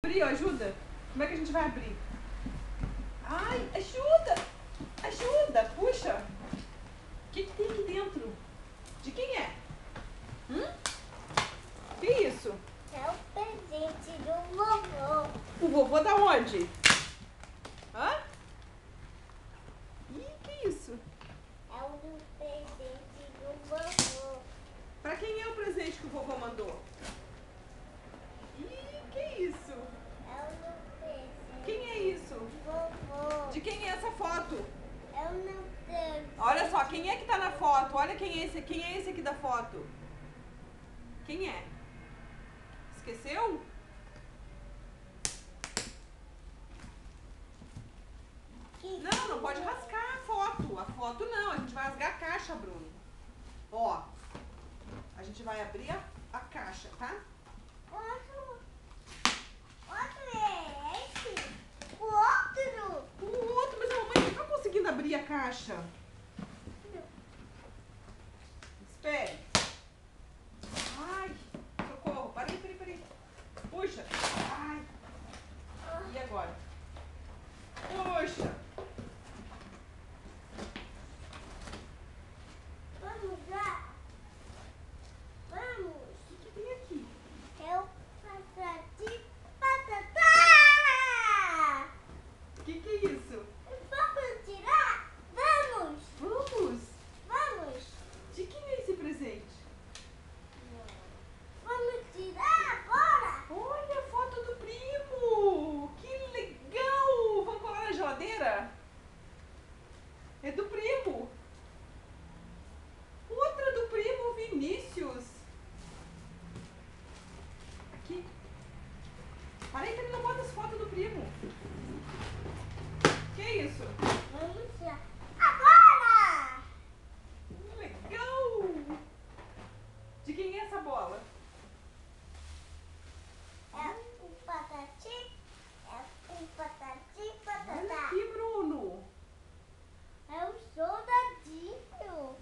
Abrir, ajuda? Como é que a gente vai abrir? Ai, ajuda! Ajuda, puxa! O que tem aqui dentro? De quem é? Que isso? É o presente do vovô. O vovô da onde? Hã? Ih, que isso? É o do presente do vovô. Pra quem é o presente que o vovô mandou? Ih, que isso? É o do presente Quem é isso? do vovô. De quem é essa foto? É o meu presente. Olha só, quem é que tá na foto? Olha quem é esse aqui da foto. Quem é? Esqueceu? Não, não pode rasgar a foto. A foto não, a gente vai rasgar a caixa, Bruno. Ó, a gente vai abrir a caixa, tá? Outro é esse? O outro? O outro, mas a mamãe não tá conseguindo abrir a caixa. Espere. Ai, socorro. Peraí. Puxa. Ai. E agora? Puxa. Vamos lá? Vamos. O que tem aqui? É o patati patatá. O que é isso? Vamos tirar? Vamos. Vamos. Vamos. De quem é esse presente? Vamos tirar agora. Olha a foto do primo! Que legal! Vamos colar na geladeira? É do primo! Outra do primo Vinícius! Aqui. Parei que ele não bota as fotos do primo. Que isso? Vamos tirar agora. Que legal! De quem é essa bola? É o patati. É o patati Olha patatá. aqui, Bruno! É o soldadinho.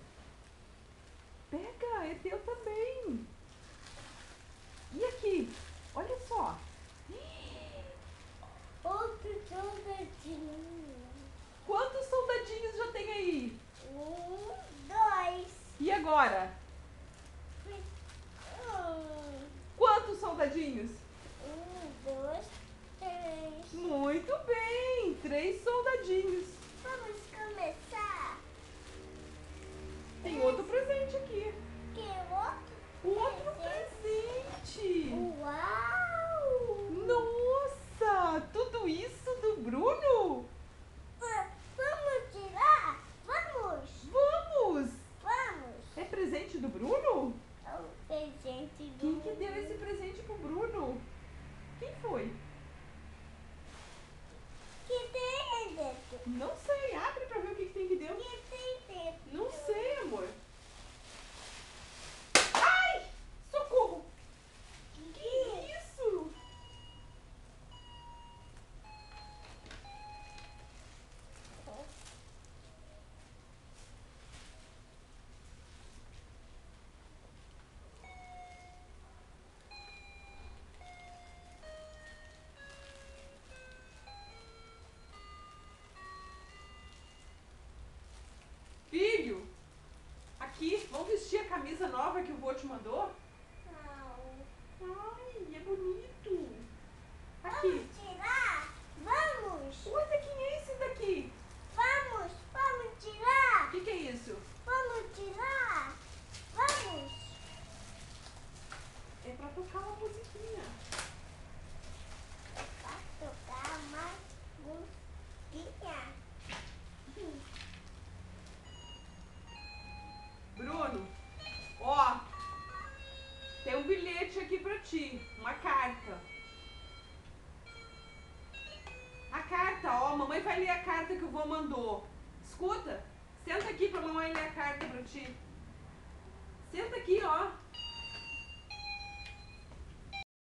Pega, é teu também! E aqui? Olha só! Outro soldadinho. Quantos soldadinhos já tem aí? 1, 2. E agora? Quantos soldadinhos? 1, 2, 3. Muito bem! 3 soldadinhos. Vamos começar. Tem outro presente aqui. Que outro? Outro presente! Uau! Nossa! Tudo isso do Bruno? Vamos tirar? Vamos! Vamos! Vamos! É presente do Bruno? É o presente do... Quem que deu esse presente pro Bruno? Quem foi? Que tem dentro? Não sei. Abre pra ver o que tem aqui dentro. Que tem dentro? Não sei, amor. Ai! Socorro! Que isso? Filho, aqui, vamos vestir a camisa nova que o vô te mandou? Não. Ai, é bonito. Aqui. Vamos tirar? Vamos! Olha quem é esse daqui? Vamos! Vamos tirar! O que é isso? Vamos tirar! Vamos! É pra tocar uma musiquinha. Vai tocar uma musiquinha. Bruno, ó, tem um bilhete aqui pra ti, uma carta. A carta, ó, mamãe vai ler a carta que o vô mandou. Escuta, senta aqui pra mamãe ler a carta pra ti. Senta aqui, ó.